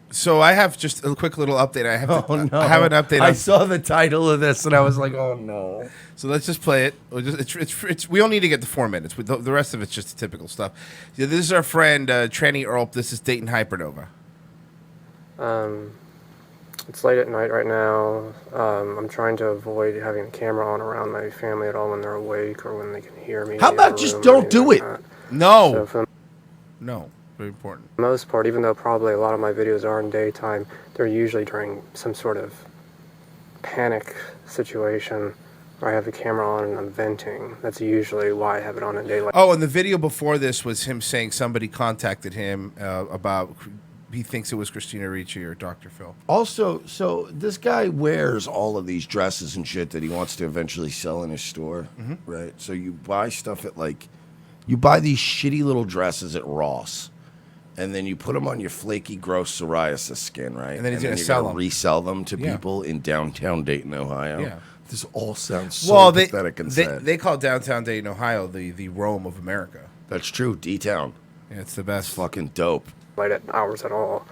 So I have just a quick little update. I have No. I have an update. I saw the title of this and I was like, oh no. So let's just play it. We don't need to get to 4 minutes. The rest of it's just the typical stuff. Yeah, this is our friend Tranny Earl. This is Dayton Hypernova. It's late at night right now. I'm trying to avoid having a camera on around my family at all when they're awake or when they can hear me. How about just don't do it? No. So for No. Very important. the most part, even though probably a lot of my videos are in daytime, they're usually during some sort of panic situation where I have the camera on and I'm venting. That's usually why I have it on in daylight. Oh, and the video before this was him saying somebody contacted him about he thinks it was Christina Ricci or Dr. Phil. Also, so this guy wears all of these dresses and shit that he wants to eventually sell in his store, right? So you buy stuff at you buy these shitty little dresses at Ross, and then you put them on your flaky, gross psoriasis skin, right? And then he's gonna you're sell gonna them. Resell them to Yeah. people in downtown Dayton, Ohio. Yeah. This all sounds so pathetic and sad. They call downtown Dayton, Ohio, the Rome of America. That's true, D-Town. Yeah, it's the best. Fucking dope. At hours at all,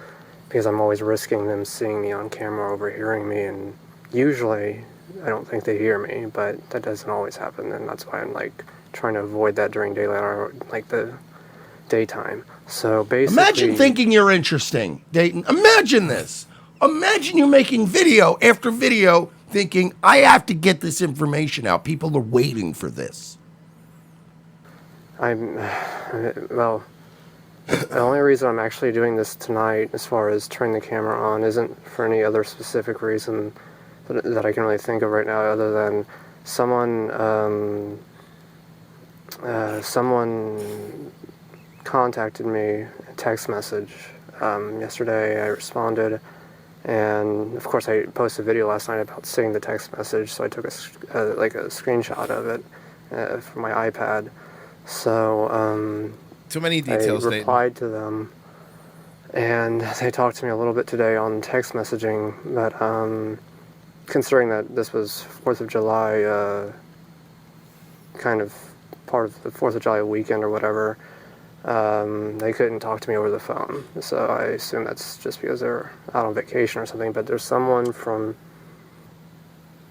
because I'm always risking them seeing me on camera, overhearing me, and usually I don't think they hear me, but that doesn't always happen, and that's why I'm like trying to avoid that during daylight or like the daytime. So basically, Imagine thinking you're interesting, Dayton. Imagine this. Imagine you making video after video thinking, I have to get this information out. People are waiting for this. Well, the only reason I'm actually doing this tonight, as far as turning the camera on, isn't for any other specific reason that I can really think of right now, other than someone contacted me, a text message yesterday. I responded, and of course I posted a video last night about seeing the text message, so I took a screenshot of it from my iPad. So too many details. I replied to them, and they talked to me a little bit today on text messaging, but considering that this was 4th of July, kind of part of the 4th of July weekend or whatever, they couldn't talk to me over the phone. So I assume that's just because they're out on vacation or something, but there's someone from,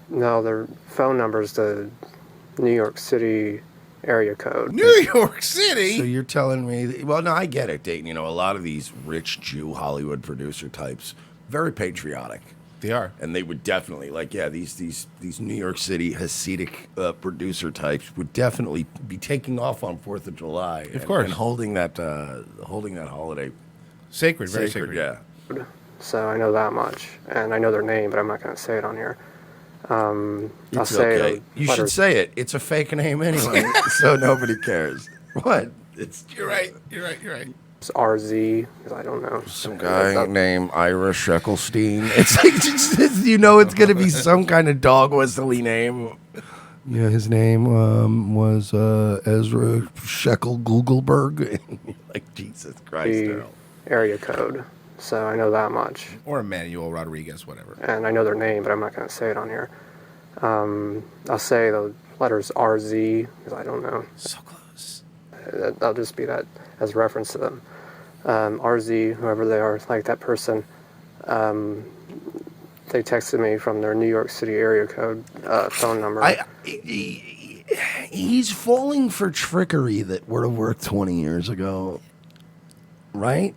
no, their phone number's the New York City area code. New York City? So you're telling me, well, no, I get it, Dayton. You know, a lot of these rich Jew Hollywood producer types, very patriotic. They are. And they would definitely, these New York City Hasidic producer types would definitely be taking off on 4th of July. Of course. And holding that holiday sacred, very sacred. Yeah. So I know that much, and I know their name, but I'm not going to say it on here. I'll It's say okay. You should say it. It's a fake name anyway, so nobody cares. What? You're right. It's RZ, because I don't know. Some guy named Ira Sheckelstein. It's like, it's going to be some kind of dog whistly name. Yeah, his name was Ezra Shekel Googleberg. Like, Jesus Christ. The area code. So I know that much. Or Emmanuel Rodriguez, whatever. And I know their name, but I'm not going to say it on here. I'll say the letters RZ, because I don't know. So close. That'll just be that as reference to them. RZ, whoever they are, like that person, they texted me from their New York City area code phone number. He's falling for trickery that would have worked 20 years ago, right?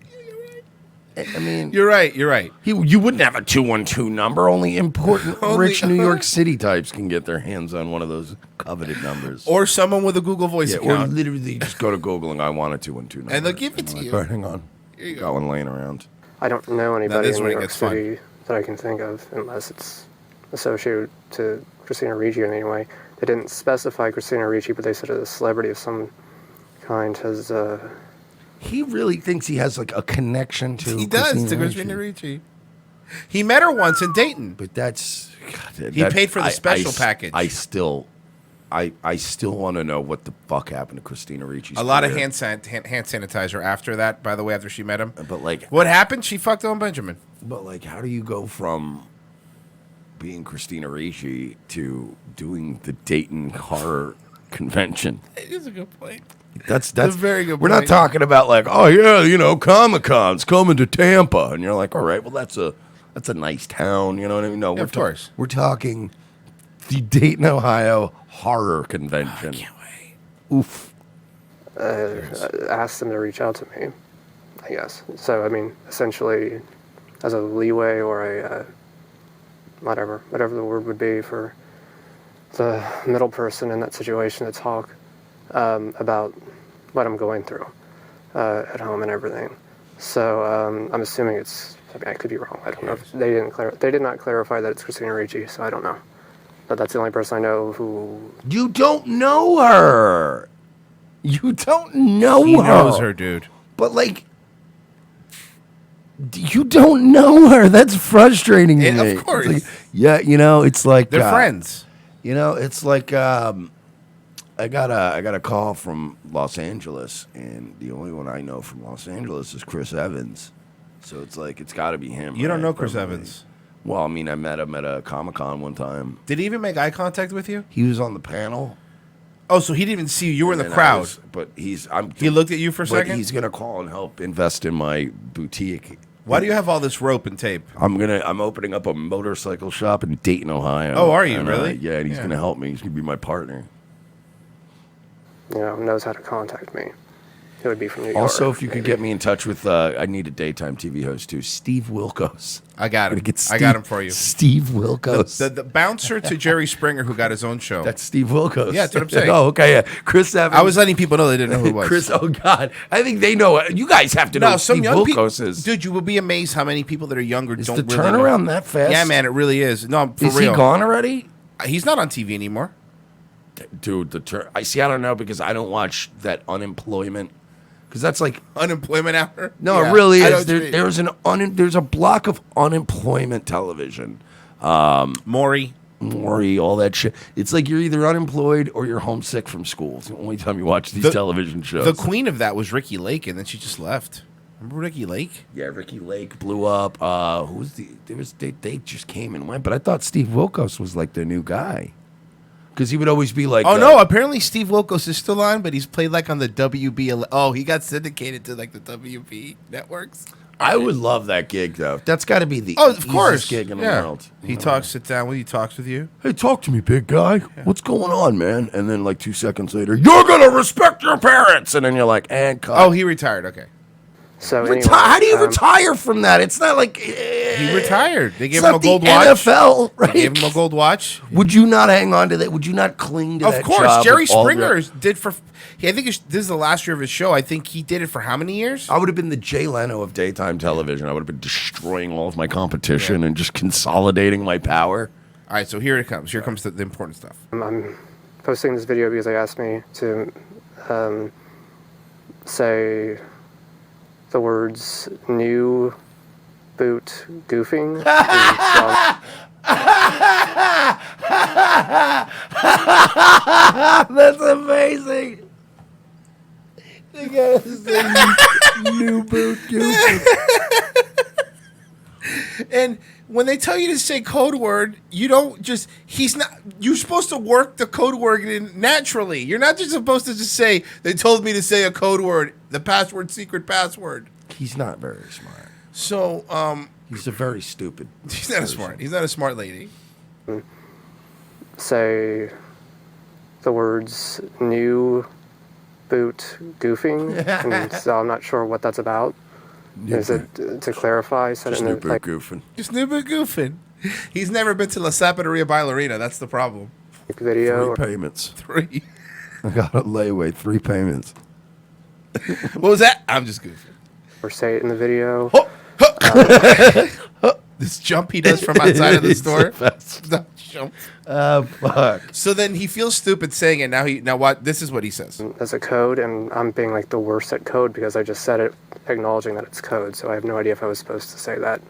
I mean, you're right. You wouldn't have a 212 number. Only important rich New York City types can get their hands on one of those coveted numbers. Or someone with a Google Voice account. Or literally just go to Google and I want a 212 number. And they'll give it to you. All right, hang on. Here you go. Got one laying around. I don't know anybody in New York gets City that I can think of, unless it's associated to Christina Ricci in any way. They didn't specify Christina Ricci, but they said a celebrity of some kind has... He really thinks he has like a connection to He does, to Christina Ricci. He met her once in Dayton. But that's... God, he paid for the special package. I still want to know what the fuck happened to Christina Ricci. A lot of hand sanitizer after that, by the way, after she met him. But like... What happened? She fucked Owen Benjamin. But like, how do you go from being Christina Ricci to doing the Dayton horror convention. It is a good point. That's a very good We're not point. talking about like, oh yeah, you know, Comic-Con's coming to Tampa, and you're like, all right, well that's a nice town, you know what I mean? No, Yeah, of course. We're talking the Dayton, Ohio horror convention. Can't wait. Oof. Asked them to reach out to me, I guess. So, I mean, essentially, as a leeway or a whatever the word would be for the middle person in that situation to talk about what I'm going through at home and everything. So I'm assuming it's. I mean, I could be wrong. I don't know. If they did not clarify that it's Christina Ricci, so I don't know. But that's the only person I know who. You don't know her. You don't know He her. knows her, dude. But like, you don't know her. That's frustrating to And me. of course. It's like, yeah, you know, it's like They're friends. You know, it's like I got a call from Los Angeles, and the only one I know from Los Angeles is Chris Evans. So it's like it's got to be him. You don't right? know Chris Probably. Evans. Well, I mean, I met him at a Comic-Con one time. Did he even make eye contact with you? He was on the panel. Oh, so he didn't even see you. You were in the and I crowd. was- but he looked at you for a But second? he's gonna call and help invest in my boutique. Why do you have all this rope and tape? I'm opening up a motorcycle shop in Dayton, Ohio. Oh, are you And, really? yeah, and he's Yeah. gonna help me. He's gonna be my partner. Knows how to contact me. It would be from New York. Also, if you could maybe. get me in touch with, I need a daytime TV host too, Steve Wilkos. I got Gonna him. get I got him for you. Steve Wilkos. The bouncer to Jerry Springer who got his own show. That's Steve Wilkos. Yeah, that's what I'm saying. Oh, okay, yeah. Chris Evans. I was letting people know they didn't know who it was. Chris. Oh God, I think they know. You guys have to know no, who some Steve young people. Wilkos is. Dude, you will be amazed how many people that are younger Is don't the really know. turnaround that fast? Yeah, man, it really is. No, for Is real. he gone already? He's not on TV anymore. Dude, I see. I don't know because I don't watch that unemployment. Because that's like Unemployment hour? no, Yeah, it really I know is. what you mean. There's a block of unemployment television. Maury. Maury, all that shit. It's like you're either unemployed or you're homesick from school. It's the only time you watch these television shows. The queen of that was Ricky Lake, and then she just left. Remember Ricky Lake? Yeah, Ricky Lake blew up. Who was they just came and went, but I thought Steve Wilkos was like the new guy. Because he would always be like, Oh no! Apparently Steve Wilkos is still on, but he's played like on the WB. Oh, he got syndicated to like the WB networks. I would love that gig though. That's got to be the Oh, of easiest course. gig in the Yeah. world. He sits down with you, talks with you. Hey, talk to me, big guy. What's going on, man? And then like 2 seconds later, you're gonna respect your parents, and then you're like, and cut. Oh, he retired. Okay, So anyway, How do you retire from that? It's not like he retired. They gave It's him a not the gold watch. NFL, right? They gave him a gold watch. Would you not hang on to that? Would you not cling to that? Of course, job Jerry with all your- Springer did for. I think this is the last year of his show. I think he did it for how many years? I would have been the Jay Leno of daytime television. I would have been destroying all of my competition and just consolidating my power. All right, so here it comes. Here comes the important stuff. I'm posting this video because they asked me to say the words new boot goofing. That's amazing. They got a new boot. And when they tell you to say code word, you don't just. He's not. You're supposed to work the code word in naturally. You're not just supposed to just say. They told me to say a code word, the password, secret password. He's not very smart. So, He's a very stupid. he's not a smart. He's not a smart lady. Say the words new boot goofing. And so I'm not sure what that's about. Is it to clarify? Said Just it new in boot like goofing. Just new but goofing. He's never been to La Sapateria Ballerina. That's the problem. video. 3 payments. 3. I got a layaway. 3 payments. What was that? I'm just goofing. Or say it in the video. This jump he does from outside of the store. That jump. Fuck. So then he feels stupid saying it. Now what? This is what he says. As a code, and I'm being like the worst at code because I just said it acknowledging that it's code, so I have no idea if I was supposed to say that.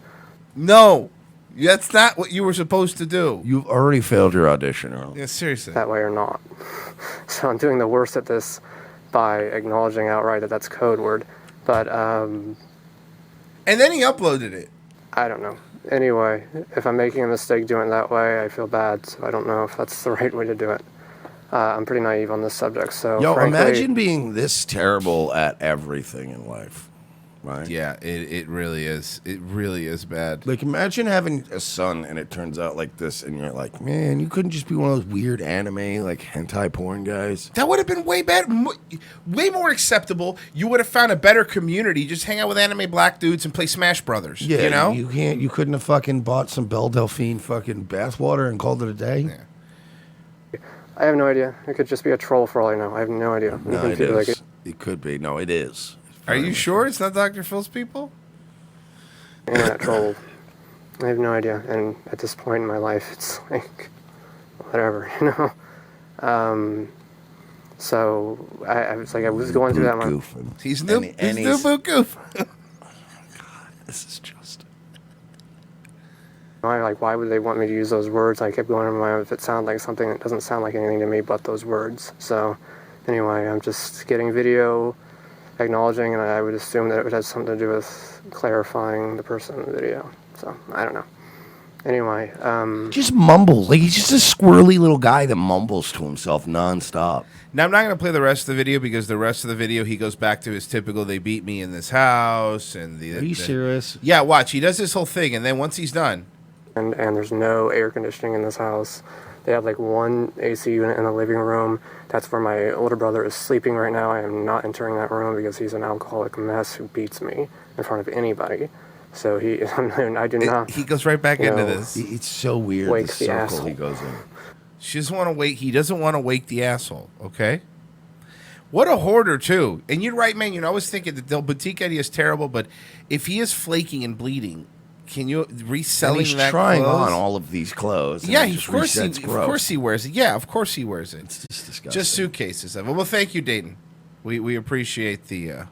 No, that's not what you were supposed to do. You've already failed your audition, Earl. Yeah, seriously. That way or not. So I'm doing the worst at this by acknowledging outright that that's code word. But And then he uploaded it. I don't know. Anyway, if I'm making a mistake doing it that way, I feel bad, so I don't know if that's the right way to do it. I'm pretty naive on this subject. So, Yo, frankly, imagine being this terrible at everything in life, right? Yeah, it really is. It really is bad. Like, imagine having a son and it turns out like this, and you're like, man, you couldn't just be one of those weird anime, like, hentai porn guys. That would have been way better, way more acceptable. You would have found a better community. Just hang out with anime black dudes and play Smash Brothers. Yeah, you know. you couldn't have fucking bought some Belle Delphine fucking bathwater and called it a day. Yeah. I have no idea. It could just be a troll for all I know. I have no idea. No, it is. It could be. No, it is. Are you sure it's not Dr. Phil's people? Internet troll. I have no idea. And at this point in my life, it's like, whatever, you know? So I was like, I was going through that. Goofing. He's new. He's new boot goof. This is just. I'm like, why would they want me to use those words? I kept going in my mind if it sounded like something that doesn't sound like anything to me but those words. So anyway, I'm just getting video acknowledging, and I would assume that it would have something to do with clarifying the person in the video. So I don't know. Anyway, Just mumbles. Like, he's just a squirrely little guy that mumbles to himself nonstop. Now, I'm not going to play the rest of the video because the rest of the video, he goes back to his typical, they beat me in this house. And Are you serious? Yeah, watch. He does this whole thing, and then once he's done. and there's no air conditioning in this house. They have like one AC unit in the living room. That's where my older brother is sleeping right now. I am not entering that room because he's an alcoholic mess who beats me in front of anybody. So I do not. He goes right back into this. It's so weird. Wake The the circle asshole. he goes in. She doesn't want to wake. He doesn't want to wake the asshole. Okay. What a hoarder too. And you're right, man. You know, I was thinking that the boutique idea is terrible, but if he is flaking and bleeding, can you reselling And he's that trying clothes? on all of these clothes. and Yeah, it of just course resets of growth. course he wears it. Yeah, of course he wears it. It's just disgusting. Just suitcases of it. Well, thank you, Dayton. We appreciate the